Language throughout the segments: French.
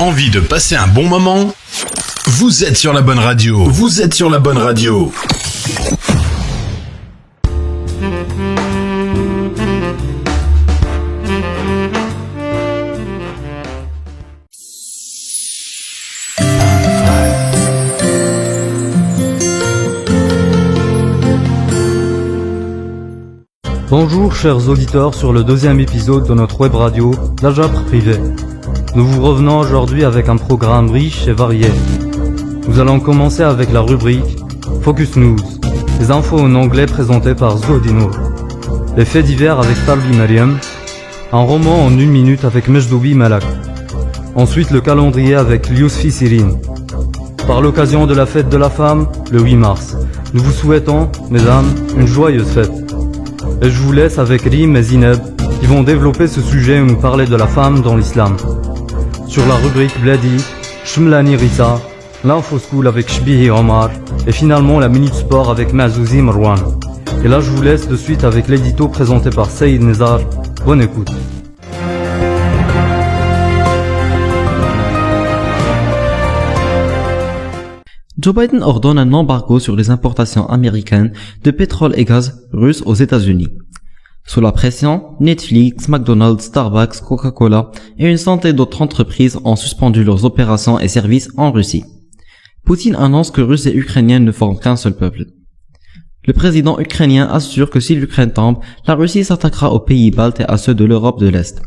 Envie de passer un bon moment? Vous êtes sur la bonne radio. Vous êtes sur la bonne radio. Bonjour chers auditeurs sur le deuxième épisode de notre web radio, La Japre Privée. Nous vous revenons aujourd'hui avec un programme riche et varié. Nous allons commencer avec la rubrique Focus News, les infos en anglais présentées par Zodino, les faits divers avec Talbi Mariam, un roman en 1 minute avec Mejdoubi Malak. Ensuite le calendrier avec Yousfi Sirine. Par l'occasion de la fête de la femme, le 8 mars, nous vous souhaitons, mesdames, une joyeuse fête. Et je vous laisse avec Rim et Zineb qui vont développer ce sujet et nous parler de la femme dans l'islam. Sur la rubrique Bladi, Shmlani Rissa, l'info school avec Shbihi Omar et finalement la minute sport avec Mazouzi Marwan. Et là je vous laisse de suite avec l'édito présenté par Saïd Nizar. Bonne écoute. Joe Biden ordonne un embargo sur les importations américaines de pétrole et gaz russe aux États-Unis. Sous la pression, Netflix, McDonald's, Starbucks, Coca-Cola et une centaine d'autres entreprises ont suspendu leurs opérations et services en Russie. Poutine annonce que Russes et Ukrainiens ne forment qu'un seul peuple. Le président ukrainien assure que si l'Ukraine tombe, la Russie s'attaquera aux pays baltes et à ceux de l'Europe de l'Est.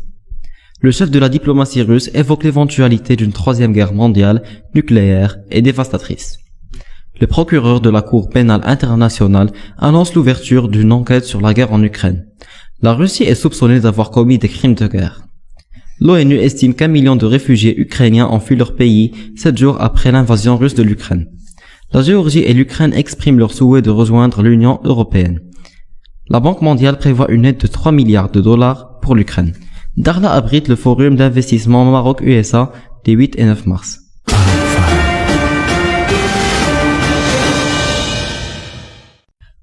Le chef de la diplomatie russe évoque l'éventualité d'une troisième guerre mondiale, nucléaire et dévastatrice. Le procureur de la Cour pénale internationale annonce l'ouverture d'une enquête sur la guerre en Ukraine. La Russie est soupçonnée d'avoir commis des crimes de guerre. L'ONU estime qu'1 million de réfugiés ukrainiens ont fui leur pays 7 jours après l'invasion russe de l'Ukraine. La Géorgie et l'Ukraine expriment leur souhait de rejoindre l'Union européenne. La Banque mondiale prévoit une aide de 3 milliards de dollars pour l'Ukraine. Darla abrite le forum d'investissement Maroc-USA des 8 et 9 mars.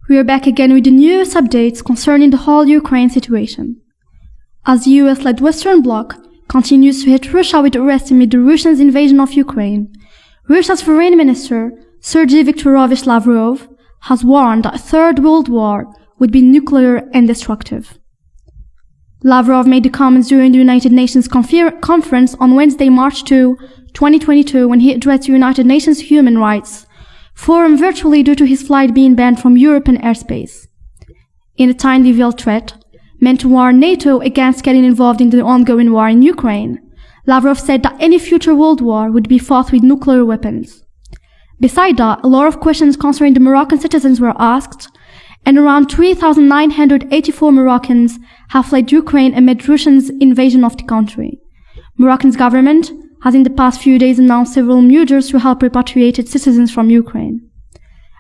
We are back again with the newest updates concerning the whole Ukraine situation. As the US-led Western Bloc continues to hit Russia with arrests amid the Russians' invasion of Ukraine, Russia's Foreign Minister, Sergei Viktorovich Lavrov, has warned that a third world war would be nuclear and destructive. Lavrov made the comments during the United Nations conference on Wednesday, March 2, 2022, when he addressed the United Nations Human Rights Forum virtually due to his flight being banned from European airspace. In a timely veiled threat, meant to warn NATO against getting involved in the ongoing war in Ukraine, Lavrov said that any future world war would be fought with nuclear weapons. Besides that, a lot of questions concerning the Moroccan citizens were asked, and around 3,984 Moroccans have fled Ukraine amid Russia's invasion of the country. Moroccan's government has in the past few days announced several measures to help repatriated citizens from Ukraine.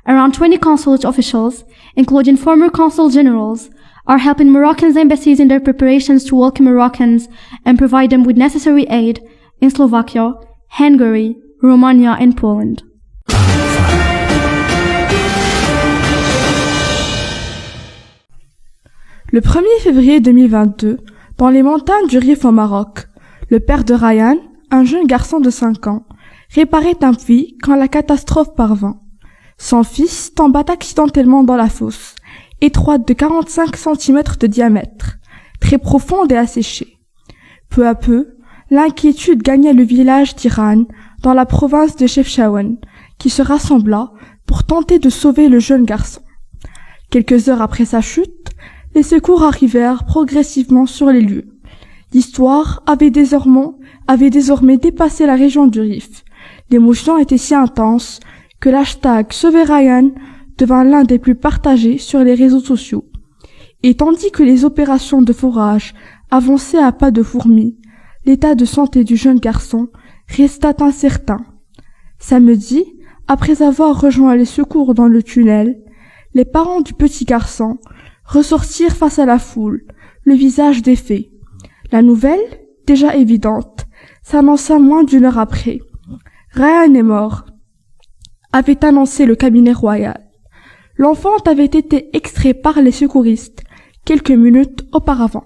Around 20 consulate officials, including former consul generals, are helping Moroccan embassies in their preparations to welcome Moroccans and provide them with necessary aid in Slovakia, Hungary, Romania and Poland. Le 1er février 2022, dans les montagnes du Rif au Maroc, le père de Ryan, un jeune garçon de 5 ans, réparait un puits quand la catastrophe parvint. Son fils tomba accidentellement dans la fosse, étroite de 45 cm de diamètre, très profonde et asséchée. Peu à peu, l'inquiétude gagna le village d'Iran, dans la province de Chefchaouen, qui se rassembla pour tenter de sauver le jeune garçon. Quelques heures après sa chute, les secours arrivèrent progressivement sur les lieux. L'histoire avait désormais dépassé la région du Rif. L'émotion était si intense que l'hashtag Sauver Ryan devint l'un des plus partagés sur les réseaux sociaux. Et tandis que les opérations de forage avançaient à pas de fourmi, l'état de santé du jeune garçon resta incertain. Samedi, après avoir rejoint les secours dans le tunnel, les parents du petit garçon ressortirent face à la foule, le visage défait. La nouvelle, déjà évidente, s'annonça moins d'1 heure après. Ryan est mort, avait annoncé le cabinet royal. L'enfant avait été extrait par les secouristes quelques minutes auparavant.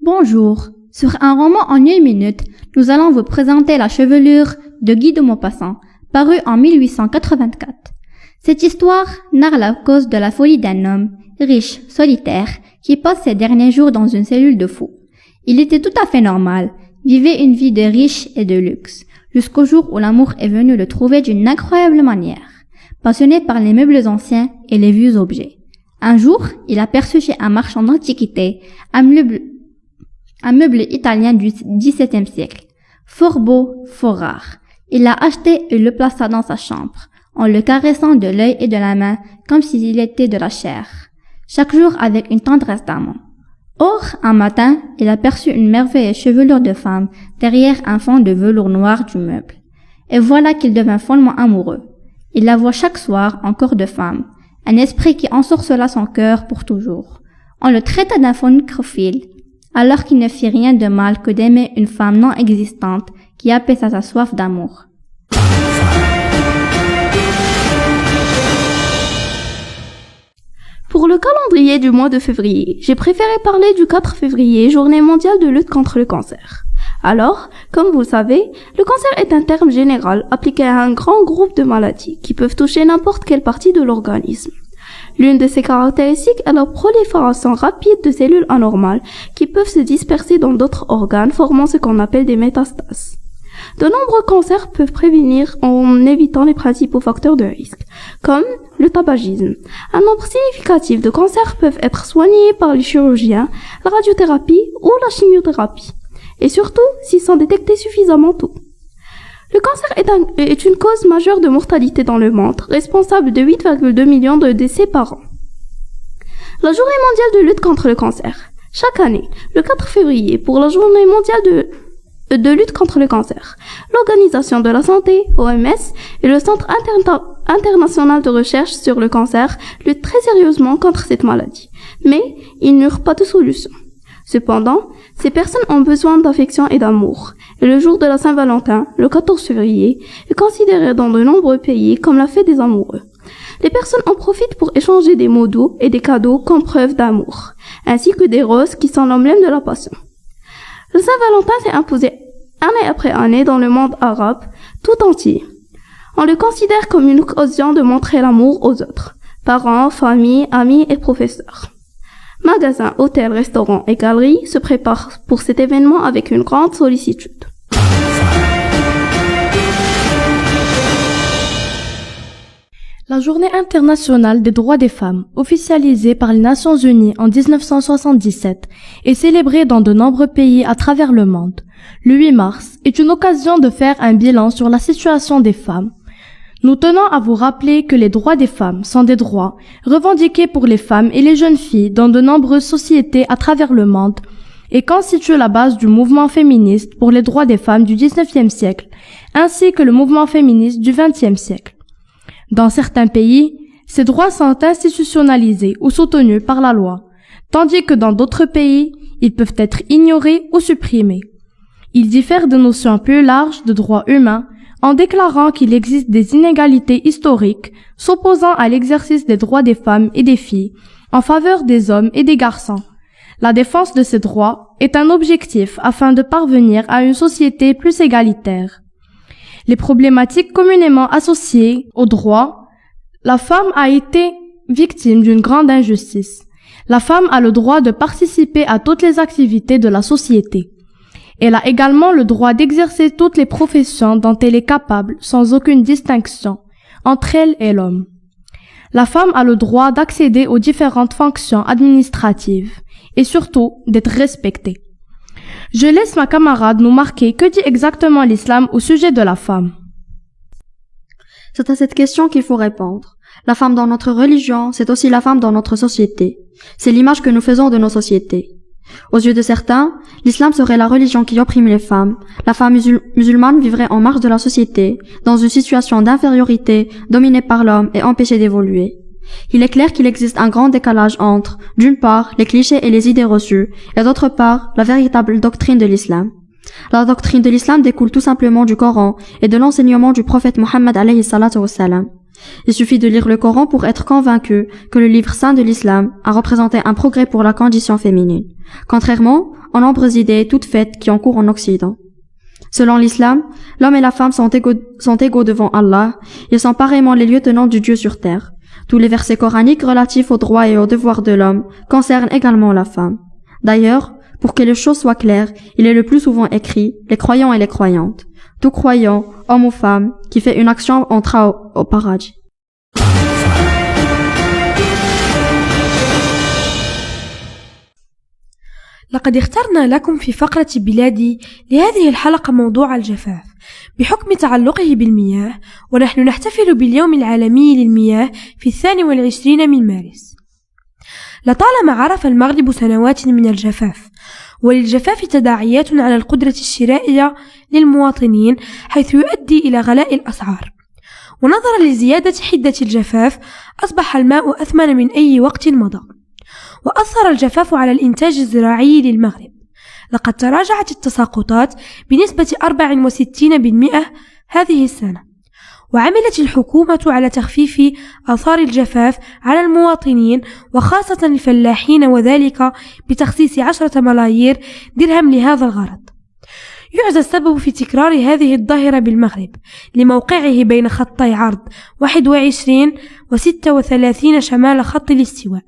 Bonjour. Sur un roman en 1 minute, nous allons vous présenter La chevelure de Guy de Maupassant, paru en 1884. Cette histoire narre la cause de la folie d'un homme, riche, solitaire, qui passe ses derniers jours dans une cellule de fou. Il était tout à fait normal, vivait une vie de riche et de luxe, jusqu'au jour où l'amour est venu le trouver d'une incroyable manière, passionné par les meubles anciens et les vieux objets. Un jour, il aperçut chez un marchand d'antiquités un meuble italien du XVIIe siècle, fort beau, fort rare. Il l'a acheté et le plaça dans sa chambre, en le caressant de l'œil et de la main comme s'il était de la chair, chaque jour avec une tendresse d'amant. Or, un matin, il aperçut une merveilleuse chevelure de femme derrière un fond de velours noir du meuble. Et voilà qu'il devint follement amoureux. Il la voit chaque soir en corps de femme, un esprit qui ensorcela son cœur pour toujours. On le traita d'un faux nécrophile, alors qu'il ne fit rien de mal que d'aimer une femme non existante qui apaisa sa soif d'amour. Pour le calendrier du mois de février, j'ai préféré parler du 4 février, journée mondiale de lutte contre le cancer. Alors, comme vous le savez, le cancer est un terme général appliqué à un grand groupe de maladies qui peuvent toucher n'importe quelle partie de l'organisme. L'une de ces caractéristiques est la prolifération rapide de cellules anormales qui peuvent se disperser dans d'autres organes, formant ce qu'on appelle des métastases. De nombreux cancers peuvent prévenir en évitant les principaux facteurs de risque, comme le tabagisme. Un nombre significatif de cancers peuvent être soignés par les chirurgiens, la radiothérapie ou la chimiothérapie, et surtout s'ils sont détectés suffisamment tôt. Le cancer est une cause majeure de mortalité dans le monde, responsable de 8,2 millions de décès par an. La Journée mondiale de lutte contre le cancer. Chaque année, le 4 février, pour la Journée mondiale de lutte contre le cancer, l'Organisation de la santé, OMS, et le Centre international de recherche sur le cancer luttent très sérieusement contre cette maladie. Mais ils n'eurent pas de solution. Cependant, ces personnes ont besoin d'affection et d'amour, et le jour de la Saint-Valentin, le 14 février, est considéré dans de nombreux pays comme la fête des amoureux. Les personnes en profitent pour échanger des mots doux et des cadeaux comme preuve d'amour, ainsi que des roses qui sont l'emblème de la passion. Le Saint-Valentin s'est imposé année après année dans le monde arabe tout entier. On le considère comme une occasion de montrer l'amour aux autres, parents, familles, amis et professeurs. Magasins, hôtels, restaurants et galeries se préparent pour cet événement avec une grande sollicitude. La Journée internationale des droits des femmes, officialisée par les Nations Unies en 1977, est célébrée dans de nombreux pays à travers le monde. Le 8 mars est une occasion de faire un bilan sur la situation des femmes. Nous tenons à vous rappeler que les droits des femmes sont des droits revendiqués pour les femmes et les jeunes filles dans de nombreuses sociétés à travers le monde et constituent la base du mouvement féministe pour les droits des femmes du 19e siècle, ainsi que le mouvement féministe du 20e siècle. Dans certains pays, ces droits sont institutionnalisés ou soutenus par la loi, tandis que dans d'autres pays, ils peuvent être ignorés ou supprimés. Ils diffèrent de notions plus larges de droits humains en déclarant qu'il existe des inégalités historiques s'opposant à l'exercice des droits des femmes et des filles en faveur des hommes et des garçons. La défense de ces droits est un objectif afin de parvenir à une société plus égalitaire. Les problématiques communément associées aux droits, la femme a été victime d'une grande injustice. La femme a le droit de participer à toutes les activités de la société. Elle a également le droit d'exercer toutes les professions dont elle est capable sans aucune distinction entre elle et l'homme. La femme a le droit d'accéder aux différentes fonctions administratives et surtout d'être respectée. Je laisse ma camarade nous marquer que dit exactement l'islam au sujet de la femme. C'est à cette question qu'il faut répondre. La femme dans notre religion, c'est aussi la femme dans notre société. C'est l'image que nous faisons de nos sociétés. Aux yeux de certains, l'islam serait la religion qui opprime les femmes. La femme musulmane vivrait en marge de la société, dans une situation d'infériorité, dominée par l'homme et empêchée d'évoluer. Il est clair qu'il existe un grand décalage entre, d'une part, les clichés et les idées reçues, et d'autre part, la véritable doctrine de l'islam. La doctrine de l'islam découle tout simplement du Coran et de l'enseignement du prophète Mohammed alayhi salatu wassalam. Il suffit de lire le Coran pour être convaincu que le livre saint de l'islam a représenté un progrès pour la condition féminine. Contrairement en nombreuses idées toutes faites qui ont cours en Occident. Selon l'islam, l'homme et la femme sont égaux devant Allah, ils sont pareillement les lieutenants du Dieu sur terre. Tous les versets coraniques relatifs aux droits et aux devoirs de l'homme concernent également la femme. D'ailleurs, pour que les choses soient claires, il est le plus souvent écrit « les croyants et les croyantes ». Tout croyant, homme ou femme, qui fait une action entrera au paradis. لقد اخترنا لكم في فقرة بلادي لهذه الحلقة موضوع الجفاف بحكم تعلقه بالمياه، ونحن نحتفل باليوم العالمي للمياه في 22 من مارس. لطالما عرف المغرب سنوات من الجفاف، وللجفاف تداعيات على القدرة الشرائية للمواطنين حيث يؤدي إلى غلاء الأسعار. ونظرا لزيادة حدة الجفاف أصبح الماء أثمن من أي وقت مضى، وأثر الجفاف على الإنتاج الزراعي للمغرب. لقد تراجعت التساقطات بنسبة 64% هذه السنة، وعملت الحكومة على تخفيف آثار الجفاف على المواطنين وخاصة الفلاحين، وذلك بتخصيص 10 ملايير درهم لهذا الغرض. يعزى السبب في تكرار هذه الظاهرة بالمغرب لموقعه بين خطي عرض 21 و36 شمال خط الاستواء،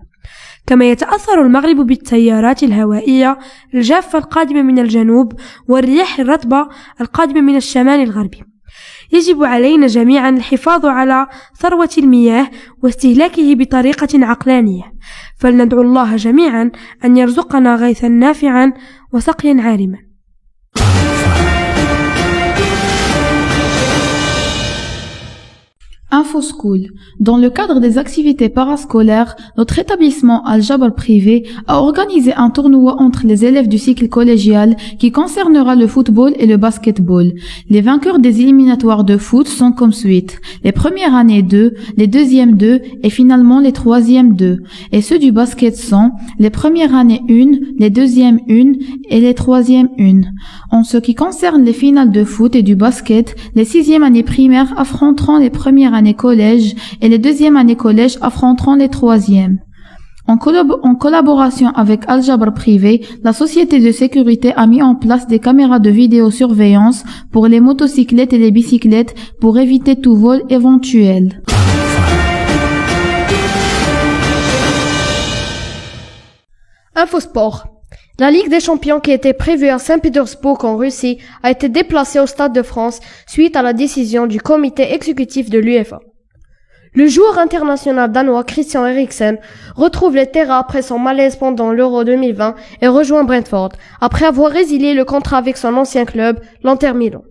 كما يتأثر المغرب بالتيارات الهوائية الجافة القادمة من الجنوب والرياح الرطبة القادمة من الشمال الغربي. يجب علينا جميعا الحفاظ على ثروة المياه واستهلاكه بطريقة عقلانية، فلندعو الله جميعا أن يرزقنا غيثا نافعا وسقيا عارما. Info School. Dans le cadre des activités parascolaires, notre établissement Al-Jabr privé a organisé un tournoi entre les élèves du cycle collégial qui concernera le football et le basketball. Les vainqueurs des éliminatoires de foot sont comme suite: les premières années 2, les deuxièmes 2 et finalement les troisièmes 2. Et ceux du basket sont les premières années 1, les deuxièmes 1 et les troisièmes 1. En ce qui concerne les finales de foot et du basket, les sixièmes années primaires affronteront les premières années collège et les deuxièmes années collège affronteront les troisièmes. En collaboration avec Al-Jabr privé, la société de sécurité a mis en place des caméras de vidéosurveillance pour les motocyclettes et les bicyclettes pour éviter tout vol éventuel. Infosport. La Ligue des Champions qui était prévue à Saint-Pétersbourg en Russie a été déplacée au Stade de France suite à la décision du comité exécutif de l'UEFA. Le joueur international danois Christian Eriksen retrouve les terrains après son malaise pendant l'Euro 2020 et rejoint Brentford après avoir résilié le contrat avec son ancien club, l'Inter Milan.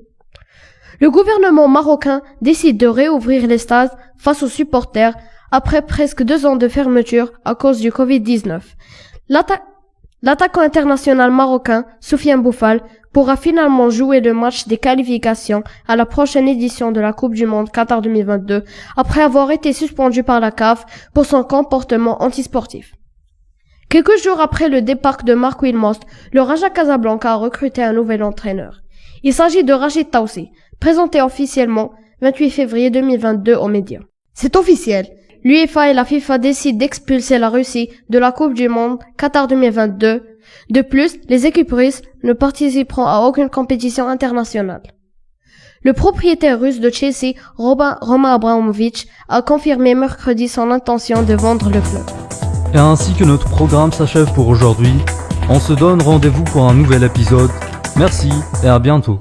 Le gouvernement marocain décide de réouvrir les stades face aux supporters après presque 2 ans de fermeture à cause du Covid-19. L'attaquant international marocain, Soufiane Boufal, pourra finalement jouer le match des qualifications à la prochaine édition de la Coupe du Monde Qatar 2022 après avoir été suspendu par la CAF pour son comportement antisportif. Quelques jours après le départ de Marc Wilmost, le Raja Casablanca a recruté un nouvel entraîneur. Il s'agit de Rachid Taoussi, présenté officiellement 28 février 2022 aux médias. C'est officiel. L'UEFA et la FIFA décident d'expulser la Russie de la Coupe du Monde Qatar 2022. De plus, les équipes russes ne participeront à aucune compétition internationale. Le propriétaire russe de Chelsea, Roman Abramovich, a confirmé mercredi son intention de vendre le club. Et ainsi que notre programme s'achève pour aujourd'hui, on se donne rendez-vous pour un nouvel épisode. Merci et à bientôt.